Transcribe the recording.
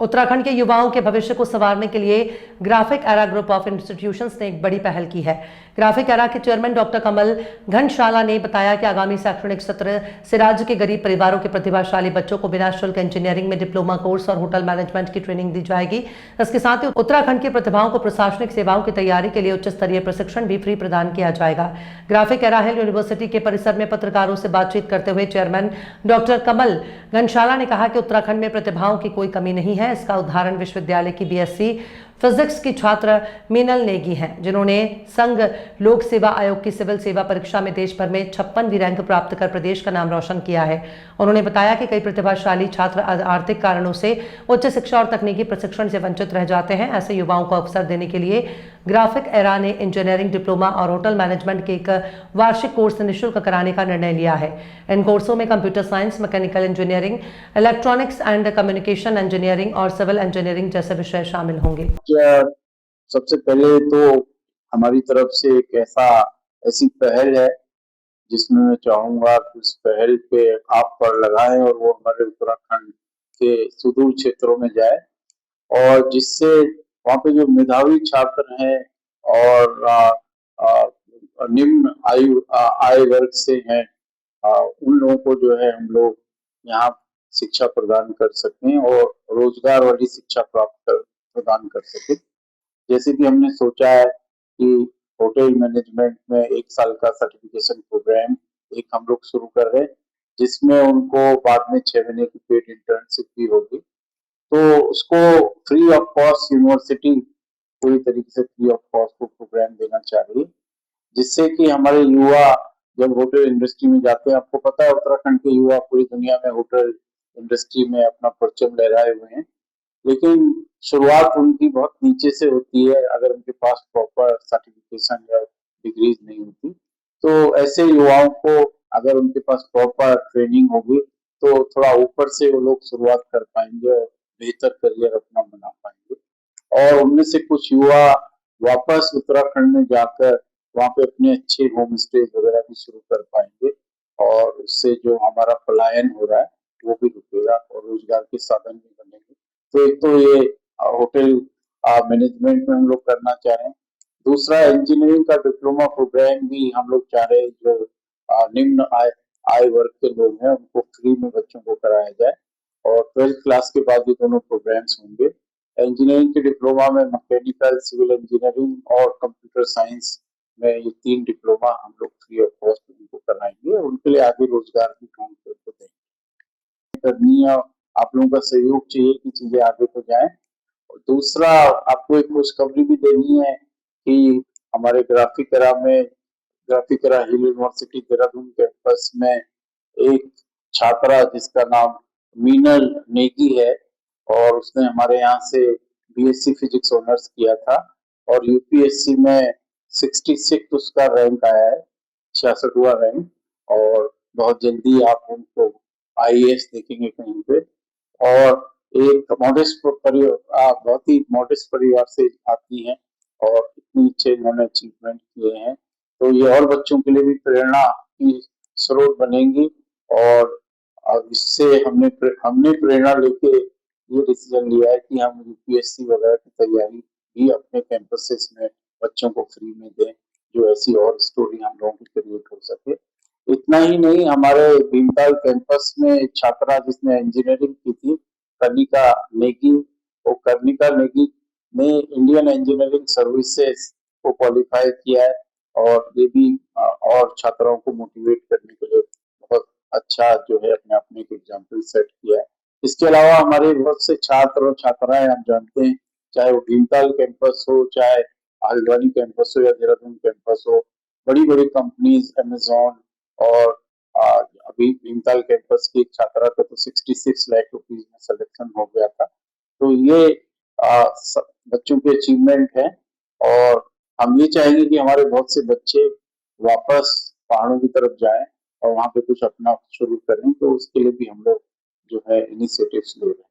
उत्तराखंड के युवाओं के भविष्य को संवारने के लिए graphic era group of institutions ने एक बड़ी पहल की है। ग्राफिक एरा के चेयरमैन डॉक्टर कमल घनशाला ने बताया कि आगामी शैक्षणिक सत्र से राज्य के गरीब परिवारों के प्रतिभाशाली बच्चों को बिना शुल्क इंजीनियरिंग में डिप्लोमा कोर्स और होटल मैनेजमेंट की ट्रेनिंग दी जाएगी। इसके साथ ही उत्तराखंड के प्रतिभाओं को प्रशासनिक सेवाओं की तैयारी के लिए उच्च स्तरीय प्रशिक्षण भी फ्री प्रदान किया जाएगा। ग्राफिक एरा हिल यूनिवर्सिटी के परिसर में पत्रकारों से बातचीत करते हुए चेयरमैन डॉक्टर कमल घनशाला ने कहा कि उत्तराखंड में प्रतिभाओं की कोई कमी नहीं है। इसका उदाहरण विश्वविद्यालय की बीएससी फिजिक्स की छात्र मीनल नेगी हैं, जिन्होंने संघ लोक सेवा आयोग की सिविल सेवा परीक्षा में देश भर में 56वीं रैंक प्राप्त कर प्रदेश का नाम रोशन किया है। उन्होंने बताया कि कई प्रतिभाशाली छात्र आर्थिक कारणों से उच्च शिक्षा और तकनीकी प्रशिक्षण से वंचित रह जाते हैं। ऐसे युवाओं को अवसर देने के लिए ग्राफिक एरा ने इंजीनियरिंग, डिप्लोमा और होटल मैनेजमेंट के एक वार्षिक कोर्स निःशुल्क कराने का निर्णय लिया है। इन कोर्सों में computer science, mechanical engineering, electronics and communication engineering और सिविल इंजीनियरिंग जैसे विषय शामिल होंगे। सबसे पहले तो हमारी तरफ से एक ऐसी पहल है जिसमें मैं चाहूंगा कि उस पहल पे आप पर लगाएं और वो हमारे उत्तराखंड के सुदूर क्षेत्रों में जाए, और जिससे वहाँ पे जो मेधावी छात्र हैं और निम्न आय वर्ग से हैं, उन लोगों को जो है हम लोग यहाँ शिक्षा प्रदान कर सकें और रोजगार वाली शिक्षा प्रदान कर सकें। जैसे कि हमने सोचा है कि होटल मैनेजमेंट में 1 साल का सर्टिफिकेशन प्रोग्राम एक हम लोग शुरू कर रहे हैं, जिसमें उनको बाद में 6 महीने की पेड इंटर्नशिप भी होगी। तो उसको फ्री ऑफ कॉस्ट यूनिवर्सिटी पूरी तरीके से फ्री ऑफ कॉस्ट को प्रोग्राम देना चाह रही है, जिससे कि हमारे युवा जब होटल इंडस्ट्री में जाते हैं, आपको पता है उत्तराखंड के युवा पूरी दुनिया में होटल इंडस्ट्री में अपना परचम लहराए हुए हैं, लेकिन शुरुआत उनकी बहुत नीचे से होती है अगर उनके पास प्रॉपर सर्टिफिकेशन या डिग्रीज नहीं होती। तो ऐसे युवाओं को अगर उनके पास प्रॉपर ट्रेनिंग होगी तो थोड़ा ऊपर से वो लोग शुरुआत कर पाएंगे और बेहतर करियर अपना बना पाएंगे, और उनमें से कुछ युवा वापस उत्तराखंड में जाकर वहाँ पे अपने अच्छे होम स्टे वगैरह भी शुरू कर पाएंगे, और उससे जो हमारा पलायन हो रहा है वो भी रुकेगा और रोजगार के साधन भी बनेंगे। तो एक तो ये होटल मैनेजमेंट में हम लोग करना चाह रहे हैं। दूसरा, इंजीनियरिंग का डिप्लोमा प्रोग्राम भी हम लोग चाह रहे हैं, जो निम्न आय वर्ग के लोग हैं उनको फ्री में बच्चों को कराया जाए, और 12th क्लास के बाद ये दोनों प्रोग्राम्स होंगे। इंजीनियरिंग के डिप्लोमा में मैकेनिकल, सिविल इंजीनियरिंग और कंप्यूटर साइंस में ये 3 डिप्लोमा हम लोग फ्री ऑफ कॉस्ट उनको कराएंगे और उनके लिए आगे रोजगार भी ढूंढ करके देंगे। करनी है, आप लोगों का सहयोग चाहिए कि चीजें आगे तो जाए। और दूसरा, आपको एक खुशखबरी भी देनी है कि हमारे ग्राफिक एरा हिल यूनिवर्सिटी देहरादून कैंपस में एक छात्रा जिसका नाम मीनल नेगी है, और उसने हमारे यहाँ से बीएससी फिजिक्स ऑनर्स किया था और यूपीएससी में 66 उसका रैंक आया है, 66वां रैंक, और बहुत जल्दी आप उनको आईएएस देखेंगे कहीं पे। और एक बहुत ही मॉडेस्ट परिवार से आती हैं और इतनी अच्छे इन्होंने अचीवमेंट किए हैं, तो ये और बच्चों के लिए भी प्रेरणा की स्रोत बनेंगी। और इससे हमने प्रेरणा लेके ये डिसीजन लिया है कि हम यूपीएससी वगैरह की तैयारी भी अपने कैंपसेस में बच्चों को फ्री में दें, जो ऐसी और स्टोरी हम लोगों की क्रिएट हो सके। इतना ही नहीं, हमारे भीमताल कैंपस में एक छात्रा जिसने इंजीनियरिंग की थी, कर्णिका नेगी, वो कर्णिका नेगी ने इंडियन इंजीनियरिंग सर्विसेज को क्वालिफाई किया है, और ये भी और छात्राओं को मोटिवेट करने के लिए बहुत अच्छा जो है अपने आप में एक एग्जाम्पल सेट किया है। इसके अलावा हमारे बहुत से छात्र और छात्राएं आप जानते हैं, चाहे वो भीमताल कैंपस हो, चाहे हल्द्वानी कैंपस हो या देहरादून कैंपस हो, बड़ी बड़ी कंपनीज अमेजोन और अभी भीमताल कैंपस की एक छात्रा का तो 66 लाख रुपीज में सिलेक्शन हो गया था। तो ये बच्चों के अचीवमेंट है, और हम ये चाहेंगे कि हमारे बहुत से बच्चे वापस पहाड़ों की तरफ जाएं और वहाँ पे कुछ अपना शुरू करें, तो उसके लिए भी हम लोग जो है इनिशिएटिव्स ले रहे हैं।